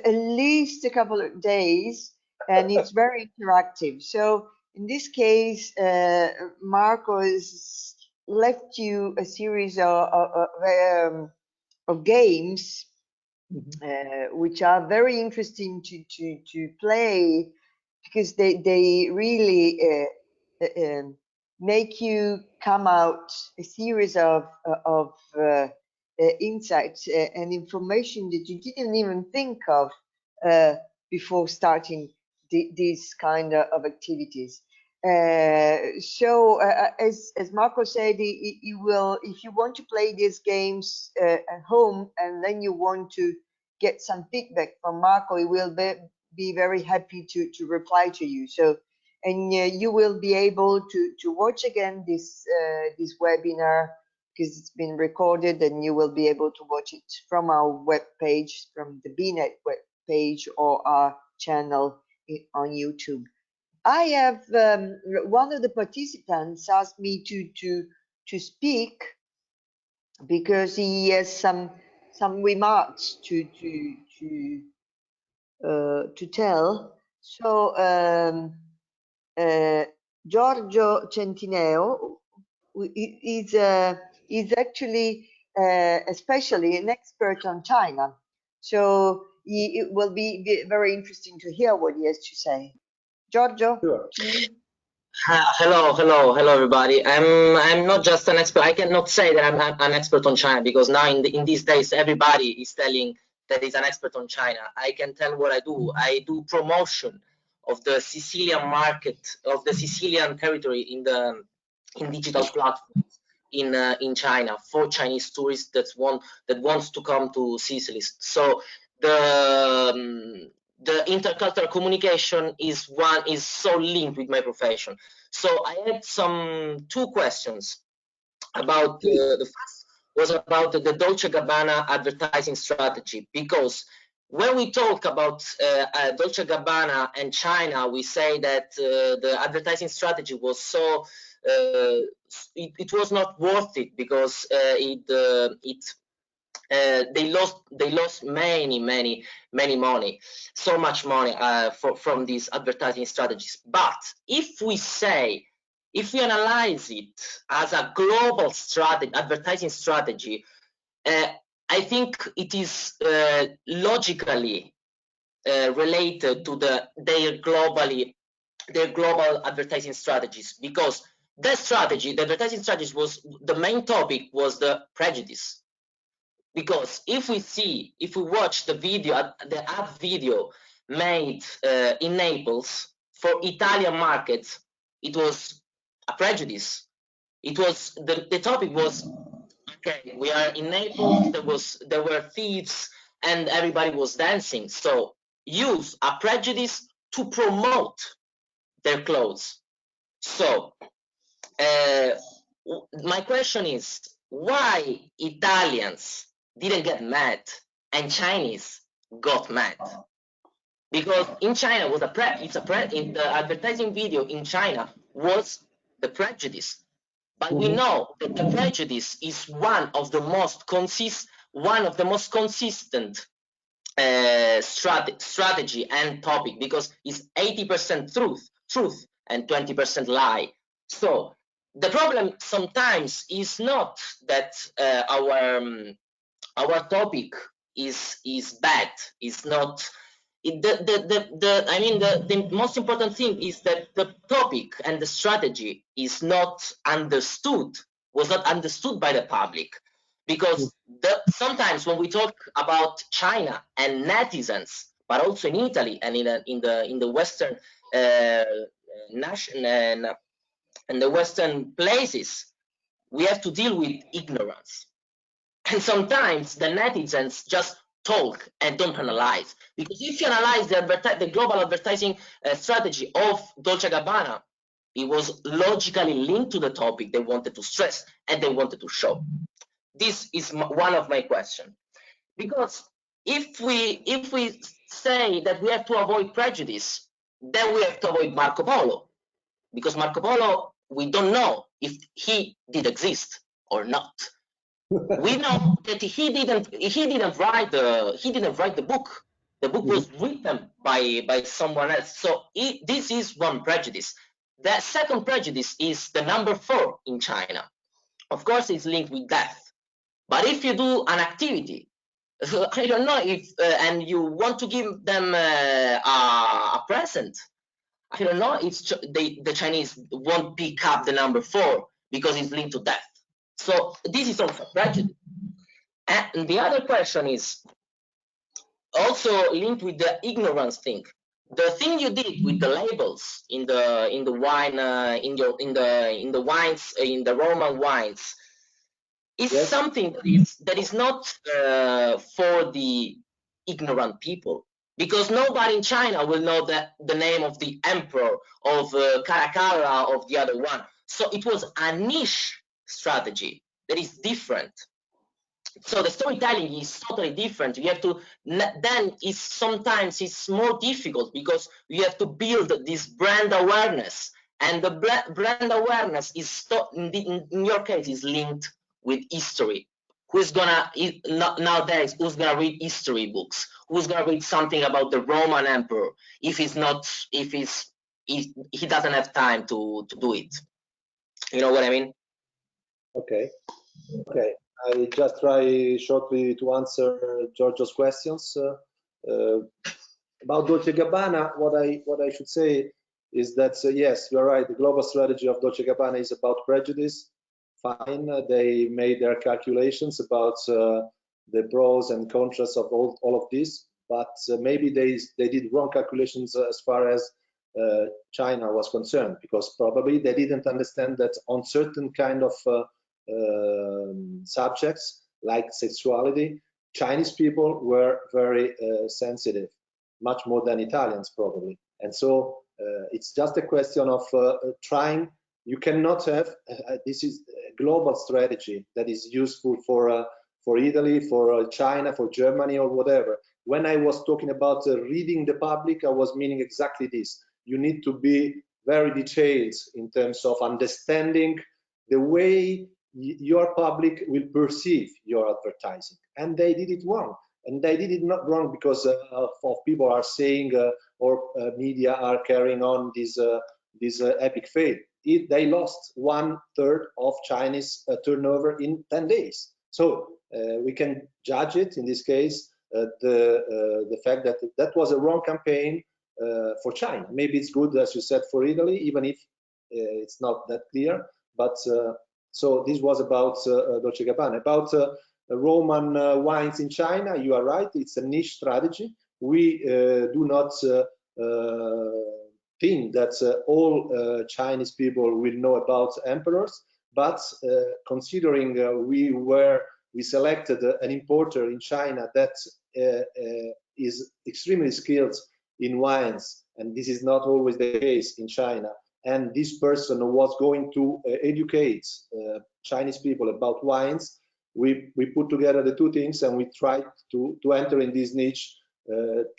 least a couple of days, and it's very interactive. So in this case, Marco has left you a series of games, which are very interesting to play, because they really make you come out a series of insights and information that you didn't even think of before starting these kind of activities. So as Marco said, you will, if you want to play these games at home and then you want to get some feedback from Marco, he will be very happy to reply to you. So, and you will be able to watch again this webinar, because it's been recorded, and you will be able to watch it from our web page, from the BNet web page, or our channel on YouTube. I have one of the participants asked me to speak because he has some remarks to tell. So Giorgio Centineo is actually especially an expert on China. So it will be very interesting to hear what he has to say. Giorgio, Sure. Hello, everybody. I'm not just an expert. I cannot say that I'm an expert on China, because now in these days everybody is telling that he's an expert on China. I can tell what I do. I do promotion of the Sicilian market, of the Sicilian territory in digital platforms in China for Chinese tourists that wants to come to Sicily. So the intercultural communication is so linked with my profession. So I had two questions about the first was about the Dolce Gabbana advertising strategy, because when we talk about Dolce Gabbana and China, we say that the advertising strategy was so it was not worth it, because they lost many money, so much money from these advertising strategies. But if we analyze it as a global strategy, advertising strategy, I think it is logically related to their global advertising strategies, because the advertising strategy the main topic was the prejudice. Because if we watch the ad video made in Naples for Italian markets, it was a prejudice. It was the topic was okay, we are in Naples, there were thieves and everybody was dancing. So use a prejudice to promote their clothes. So my question is, why Italians didn't get mad and Chinese got mad? Because in China was in the advertising video in China was the prejudice. But we know that the prejudice is one of the most consistent strategy and topic, because it's 80% truth and 20% lie. So the problem sometimes is not that our topic is bad. It's not. The most important thing is that the topic and the strategy is not understood, was not understood by the public, because sometimes when we talk about China and netizens, but also in Italy and in the Western and the Western places, we have to deal with ignorance, and sometimes the netizens just talk and don't analyze. Because if you analyze the global advertising strategy of Dolce Gabbana, it was logically linked to the topic they wanted to stress and they wanted to show. This is one of my questions. Because if we say that we have to avoid prejudice, then we have to avoid Marco Polo. Because Marco Polo, we don't know if he did exist or not. We know that he didn't write the book. The book was written by someone else. So this is one prejudice. The second prejudice is the number 4 in China. Of course, it's linked with death. But if you do an activity, I don't know if and you want to give them a present, I don't know if the Chinese won't pick up the number 4 because it's linked to death. So this is also prejudice. And the other question is also linked with the ignorance thing. The thing you did with the labels in the wine in the wines in the Roman wines is something that is not for the ignorant people, because nobody in China will know the name of the emperor of Caracalla of the other one. So it was a niche strategy that is different. So the storytelling is totally different. You have to then sometimes it's more difficult because you have to build this brand awareness, and the brand awareness is in your case is linked with history. Who's gonna nowadays? Who's gonna read history books? Who's gonna read something about the Roman emperor if he doesn't have time to do it? You know what I mean? Okay. I just try shortly to answer Giorgio's questions about Dolce Gabbana. What I should say is that yes, you're right. The global strategy of Dolce Gabbana is about prejudice. Fine, they made their calculations about the pros and cons of all of this, but maybe they did wrong calculations as far as China was concerned, because probably they didn't understand that on certain kind of subjects like sexuality, Chinese people were very sensitive, much more than Italians probably. And so it's just a question of trying. You cannot have this is a global strategy that is useful for Italy, for China, for Germany, or whatever. When I was talking about reading the public, I was meaning exactly this. You need to be very detailed in terms of understanding the way your public will perceive your advertising, and they did it wrong. And they did it not wrong because of people are saying or media are carrying on this epic fail. They lost 1/3 of Chinese turnover in 10 days. So we can judge it in this case the fact that that was a wrong campaign for China. Maybe it's good, as you said, for Italy, even if it's not that clear. But so this was about Dolce Gabbana. About Roman wines in China, you are right. It's a niche strategy. We do not think that all Chinese people will know about emperors, but considering we selected an importer in China that is extremely skilled in wines, and this is not always the case in China. And this person was going to educate Chinese people about wines. We put together the two things, and we tried to enter in this niche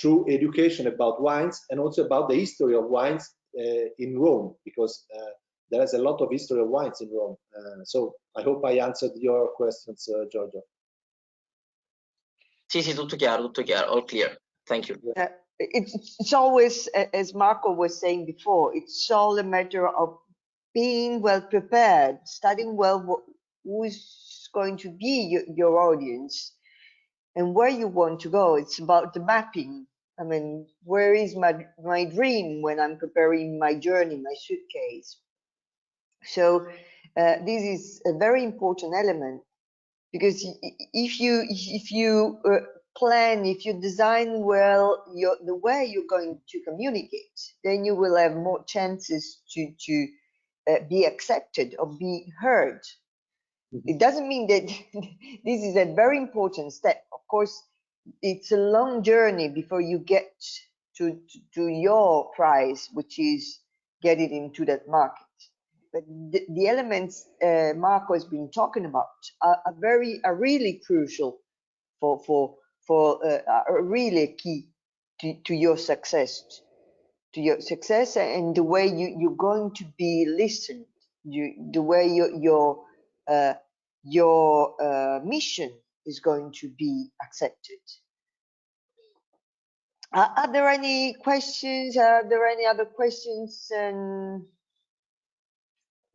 through education about wines and also about the history of wines in Rome, because there is a lot of history of wines in Rome. So I hope I answered your questions, Giorgio. Sì, tutto chiaro, all clear. Thank you. It's always, as Marco was saying before, it's all a matter of being well prepared, studying well who is going to be your audience and where you want to go. It's about the mapping. I mean, where is my dream when I'm preparing my journey, my suitcase? So this is a very important element, because if you plan, if you design well the way you're going to communicate, then you will have more chances to be accepted or be heard. It doesn't mean that this is a very important step. Of course, it's a long journey before you get to your prize, which is get it into that market. But the elements Marco has been talking about are really crucial for really key to your success, and the way you're going to be listened, the way your mission is going to be accepted. Are there any questions? Are there any other questions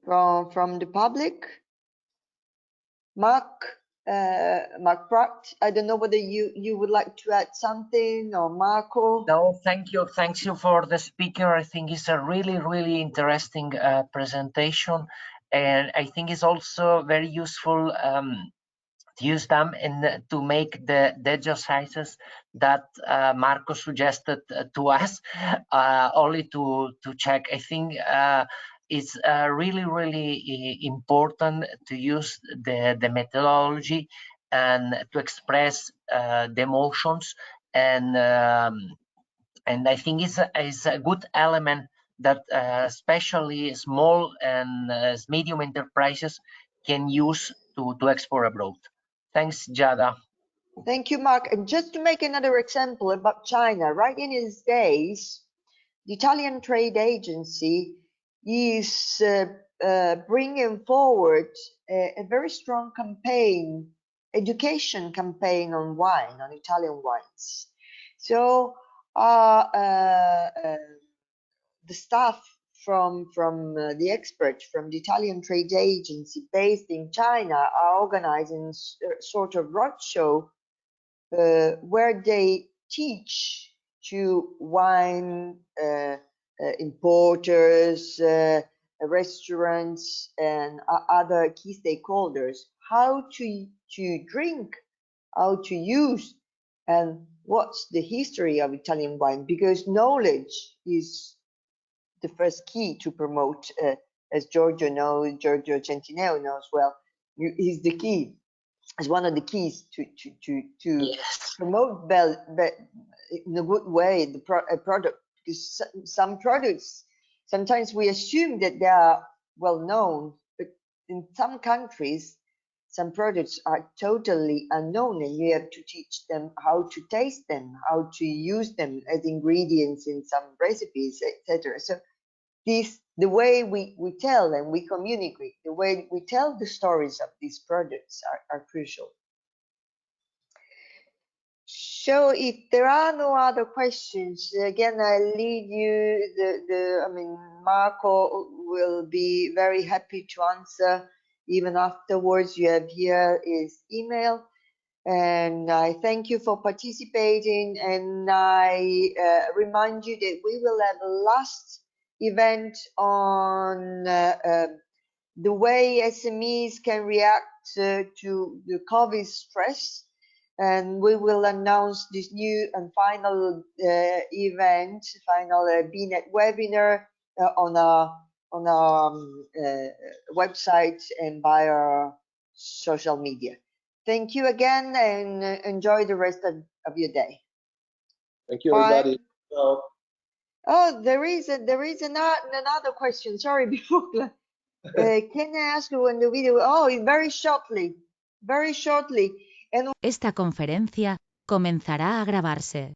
from the public? Mark Pratt, I don't know whether you would like to add something, or Marco. No, thank you for the speaker. I think it's a really interesting presentation, and I think it's also very useful to use them to make the exercises that Marco suggested to us, only to check. I think it's really important to use the methodology and to express the emotions, and I think it's a good element that especially small and medium enterprises can use to export abroad. Thanks, Giada. Thank you, Mark. And just to make another example about China, right in these days, the Italian Trade Agency is bringing forward a very strong campaign, education campaign on wine, on Italian wines. So the staff from the experts from the Italian Trade Agency based in China are organizing a sort of roadshow where they teach to wine importers, restaurants, and other key stakeholders how to drink, how to use, and what's the history of Italian wine, because knowledge is the first key to promote, as Giorgio Centineo knows well, is the key, is one of the keys to Yes. promote in a good way a product, because some products, sometimes we assume that they are well known, but in some countries some products are totally unknown, and you have to teach them how to taste them, how to use them as ingredients in some recipes, etc. So the way we tell and we communicate, the way we tell the stories of these products are crucial. So if there are no other questions, again, I leave you I mean, Marco will be very happy to answer even afterwards. You have here his email, and I thank you for participating, and I remind you that we will have a last event on the way SMEs can react to the COVID stress, and we will announce this new and final event, final BNet webinar on our on our website and by our social media. Thank you again, and enjoy the rest of your day. Thank you, Bye. everybody. Ciao. Oh, there is another question. Sorry, before. Can I ask you when the video? Oh, very shortly. And Esta conferencia comenzará a grabarse.